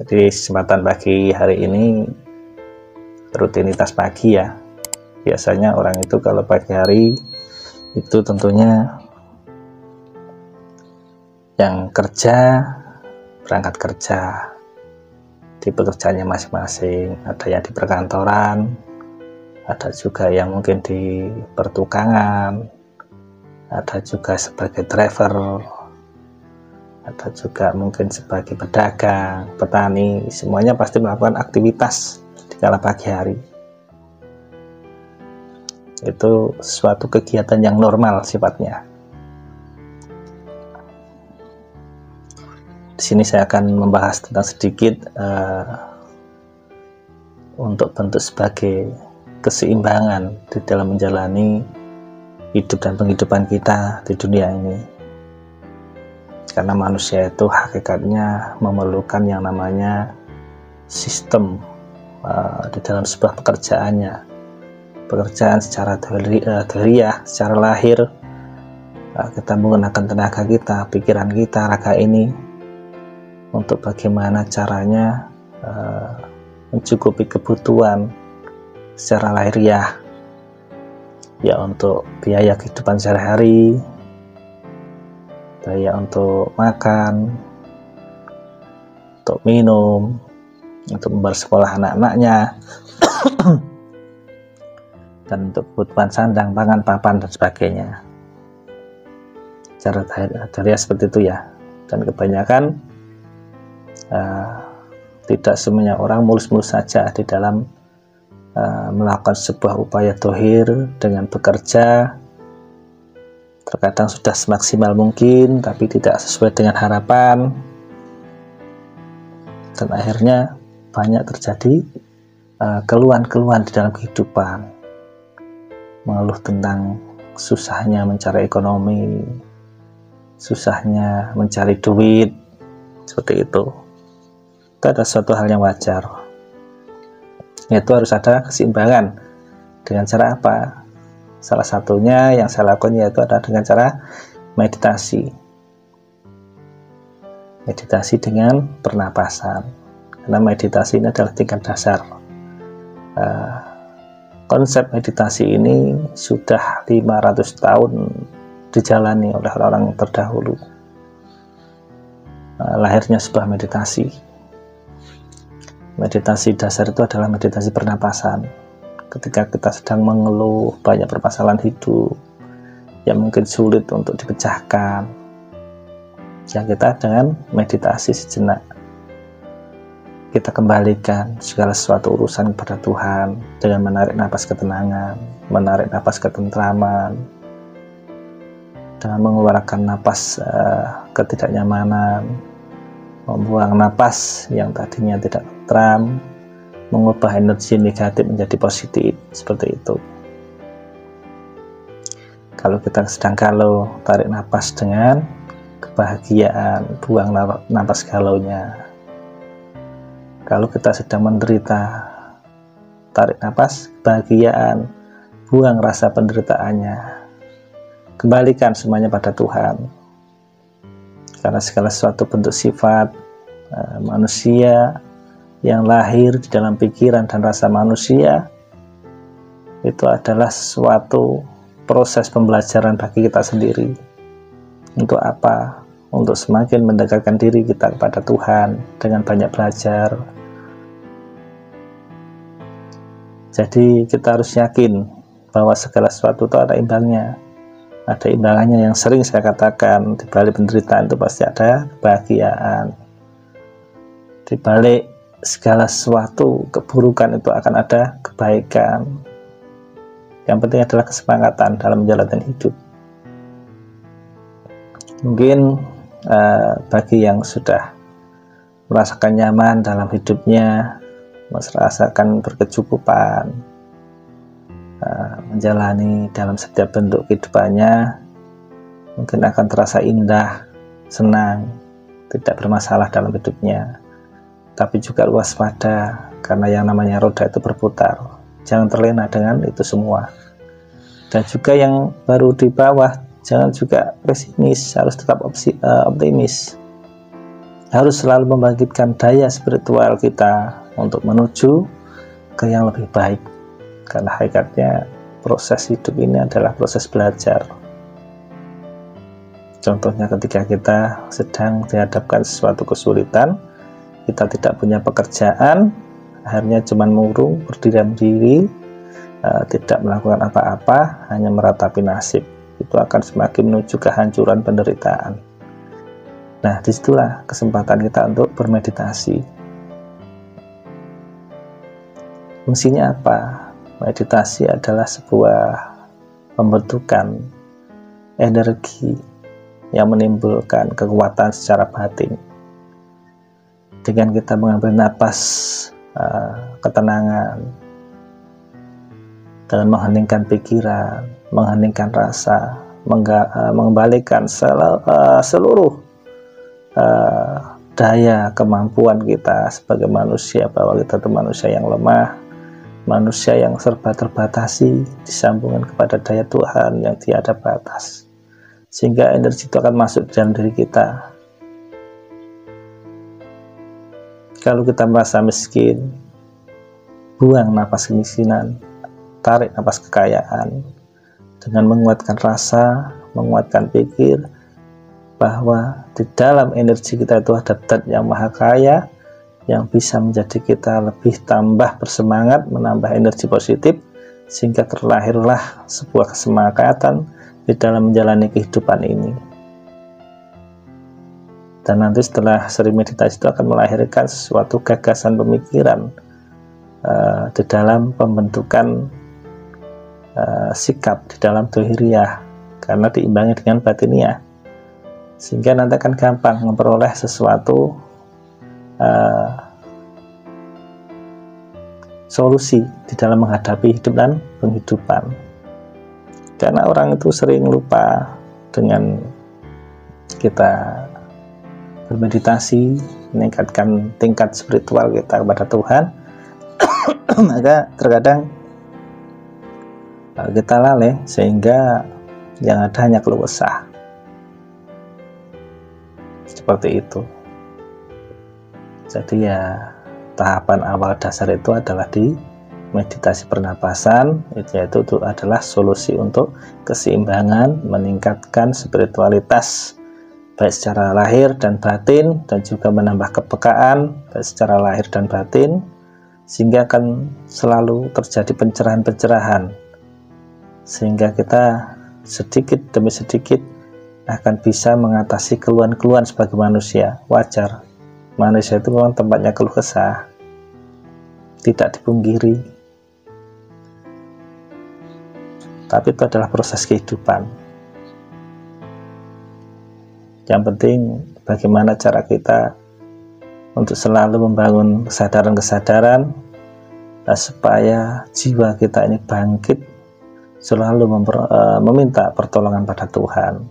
Jadi kesempatan pagi hari ini rutinitas pagi ya. Biasanya orang itu kalau pagi hari itu tentunya yang kerja berangkat kerja di pekerjaannya masing-masing. Ada yang di perkantoran, ada juga yang mungkin di pertukangan, ada juga sebagai driver, ada juga mungkin sebagai pedagang, petani. Semuanya pasti melakukan aktivitas di kala pagi hari. Itu suatu kegiatan yang normal sifatnya. Di sini saya akan membahas tentang sedikit untuk bentuk sebagai keseimbangan di dalam menjalani hidup dan penghidupan kita di dunia ini. Karena manusia itu hakikatnya memerlukan yang namanya sistem di dalam sebuah pekerjaannya. Pekerjaan secara dahiliah, secara lahir, kita menggunakan tenaga kita, pikiran kita, raga ini untuk bagaimana caranya mencukupi kebutuhan secara lahiriah, ya untuk biaya kehidupan sehari-hari, biaya untuk makan, untuk minum, untuk membayar sekolah anak-anaknya, dan untuk kebutuhan sandang, pangan, papan, dan sebagainya. Cara dahiliah seperti itu ya. Dan kebanyakan tidak semuanya orang mulus-mulus saja di dalam melakukan sebuah upaya dohir dengan bekerja. Terkadang sudah semaksimal mungkin, tapi tidak sesuai dengan harapan, dan akhirnya banyak terjadi keluhan-keluhan di dalam kehidupan, mengeluh tentang susahnya mencari ekonomi, susahnya mencari duit, seperti itu. Itu ada suatu hal yang wajar, yaitu harus ada keseimbangan. Dengan cara apa? Salah satunya yang saya lakukan yaitu adalah dengan cara meditasi. Meditasi dengan pernapasan. Karena meditasi ini adalah tingkat dasar. Konsep meditasi ini sudah 500 tahun dijalani oleh orang terdahulu. Lahirnya sebuah meditasi. Meditasi dasar itu adalah meditasi pernapasan. Ketika kita sedang mengeluh banyak permasalahan hidup yang mungkin sulit untuk dipecahkan, ya kita dengan meditasi sejenak kita kembalikan segala sesuatu urusan kepada Tuhan dengan menarik napas ketenangan, menarik napas ketentraman, dengan mengeluarkan napas ketidaknyamanan, membuang napas yang tadinya tidak tentram, mengubah energi negatif menjadi positif, seperti itu. Kalau kita sedang galau, tarik napas dengan kebahagiaan, buang napas galaunya. Kalau kita sedang menderita, tarik napas kebahagiaan, buang rasa penderitaannya. Kembalikan semuanya pada Tuhan. Karena segala sesuatu bentuk sifat manusia yang lahir di dalam pikiran dan rasa manusia itu adalah suatu proses pembelajaran bagi kita sendiri. Untuk apa? Untuk semakin mendekatkan diri kita kepada Tuhan dengan banyak belajar. Jadi kita harus yakin bahwa segala sesuatu itu ada imbangnya. Ada imbangannya. Yang sering saya katakan, di balik penderitaan itu pasti ada kebahagiaan. Di balik segala sesuatu keburukan itu akan ada kebaikan. Yang penting adalah kesemangat dalam menjalani hidup. Mungkin bagi yang sudah merasakan nyaman dalam hidupnya, merasakan berkecukupan, menjalani dalam setiap bentuk kehidupannya, mungkin akan terasa indah, senang, tidak bermasalah dalam hidupnya. Tapi juga waspada, karena yang namanya roda itu berputar. Jangan terlena dengan itu semua. Dan juga yang baru di bawah, jangan juga pesimis, harus tetap optimis. harus selalu membangkitkan daya spiritual kita untuk menuju ke yang lebih baik, karena hakikatnya proses hidup ini adalah proses belajar. Contohnya ketika kita sedang dihadapkan sesuatu kesulitan, kita tidak punya pekerjaan, akhirnya cuma murung, berdiam diri, tidak melakukan apa-apa, hanya meratapi nasib, itu akan semakin menuju kehancuran penderitaan. Nah, disitulah kesempatan kita untuk bermeditasi. Fungsinya apa? Meditasi adalah sebuah pembentukan energi yang menimbulkan kekuatan secara batin. Dengan kita mengambil napas ketenangan, dengan mengheningkan pikiran, mengheningkan rasa, mengembalikan seluruh daya kemampuan kita sebagai manusia, bahwa kita itu manusia yang lemah, manusia yang serba terbatasi, disambungkan kepada daya Tuhan yang tiada batas, sehingga energi itu akan masuk dalam diri kita. Kalau kita merasa miskin, buang napas kemiskinan, tarik napas kekayaan, dengan menguatkan rasa, menguatkan pikir, bahwa di dalam energi kita itu ada zat yang maha kaya, yang bisa menjadi kita lebih tambah bersemangat, menambah energi positif, sehingga terlahirlah sebuah kesemangatan di dalam menjalani kehidupan ini. Dan nanti setelah sering meditasi itu akan melahirkan sesuatu gagasan pemikiran di dalam pembentukan sikap, di dalam dohiriyah, karena diimbangi dengan batiniah, sehingga nanti akan gampang memperoleh sesuatu solusi di dalam menghadapi hidup dan penghidupan. Karena orang itu sering lupa dengan kita bermeditasi, meningkatkan tingkat spiritual kita kepada Tuhan, maka terkadang kita lalai, sehingga yang ada hanya keluh kesah. Seperti itu. Jadi ya, tahapan awal dasar itu adalah di meditasi pernapasan, yaitu itu adalah solusi untuk keseimbangan, meningkatkan spiritualitas baik secara lahir dan batin, dan juga menambah kepekaan baik secara lahir dan batin, sehingga akan selalu terjadi pencerahan-pencerahan, sehingga kita sedikit demi sedikit akan bisa mengatasi keluhan-keluhan sebagai manusia. Wajar, manusia itu memang tempatnya keluh kesah, tidak dipungkiri, tapi itu adalah proses kehidupan. Yang penting bagaimana cara kita untuk selalu membangun kesadaran-kesadaran, supaya jiwa kita ini bangkit, selalu meminta pertolongan pada Tuhan,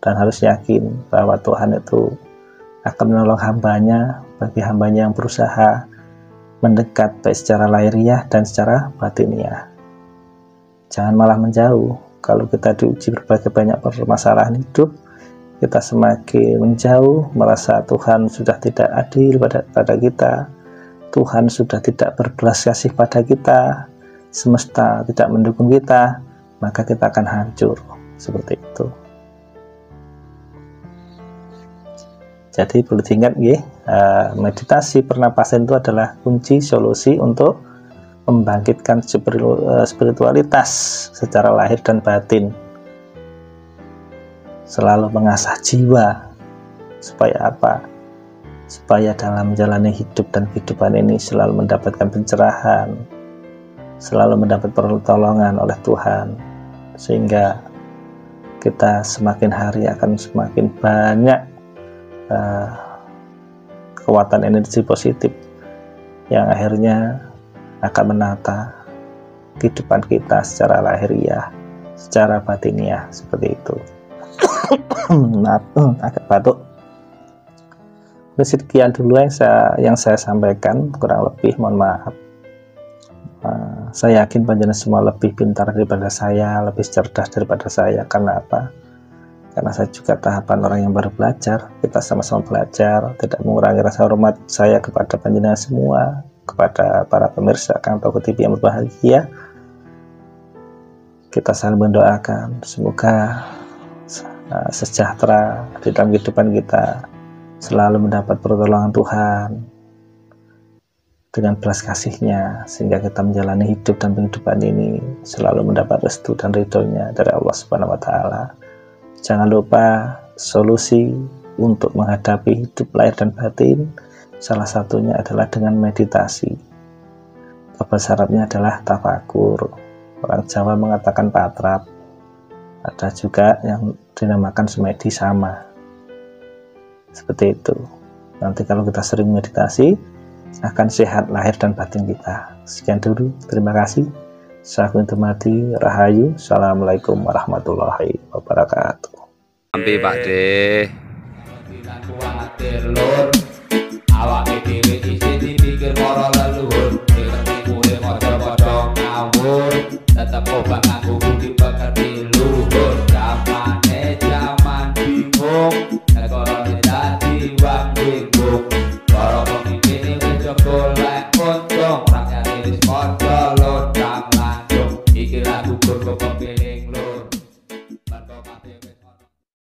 dan harus yakin bahwa Tuhan itu akan menolong hambanya, bagi hambanya yang berusaha mendekat baik secara lahiriah dan secara batiniah. Jangan malah menjauh. Kalau kita diuji berbagai banyak permasalahan hidup, kita semakin menjauh, merasa Tuhan sudah tidak adil pada kita, Tuhan sudah tidak berbelas kasih pada kita, semesta tidak mendukung kita, maka kita akan hancur. Seperti itu. Jadi perlu diingat ya, meditasi pernapasan itu adalah kunci solusi untuk membangkitkan spiritualitas secara lahir dan batin. Selalu mengasah jiwa, supaya apa? Supaya dalam menjalani hidup dan kehidupan ini selalu mendapatkan pencerahan, selalu mendapat pertolongan oleh Tuhan, sehingga kita semakin hari akan semakin banyak kekuatan energi positif yang akhirnya akan menata kehidupan kita secara lahiriah, secara batiniah, seperti itu. Agak batuk. Sekian dulu yang saya sampaikan, kurang lebih mohon maaf. Saya yakin panjenengan semua lebih pintar daripada saya, lebih cerdas daripada saya. Karena apa? karena saya juga tahapan orang yang baru belajar. Kita sama-sama belajar, tidak mengurangi rasa hormat saya kepada panjenengan semua, kepada para pemirsa Kang Toko TV yang berbahagia. Kita saling mendoakan semoga sejahtera di dalam kehidupan kita, selalu mendapat pertolongan Tuhan dengan belas kasih-Nya, sehingga kita menjalani hidup dan kehidupan ini selalu mendapat restu dan ridho-Nya dari Allah Subhanahu wa Ta'ala. Jangan lupa solusi untuk menghadapi hidup lahir dan batin, salah satunya adalah dengan meditasi. Bahasa syaratnya adalah tafakur. Orang Jawa mengatakan patrap. Ada juga yang dinamakan semedi sama. Seperti itu. Nanti kalau kita sering meditasi, akan sehat lahir dan batin kita. Sekian dulu. Terima kasih. Sahabat Mati Rahayu. Assalamualaikum warahmatullahi wabarakatuh. Sampai Pak De. Awak dhewe isih dipikir para leluhur, dikene padha-padha ngawur, tetep obak nganggo budi pekerti luhur. Zamane zaman bingung, negarane dadi wong bingung. Para pemimpin wis golek untung, rakyat wis padha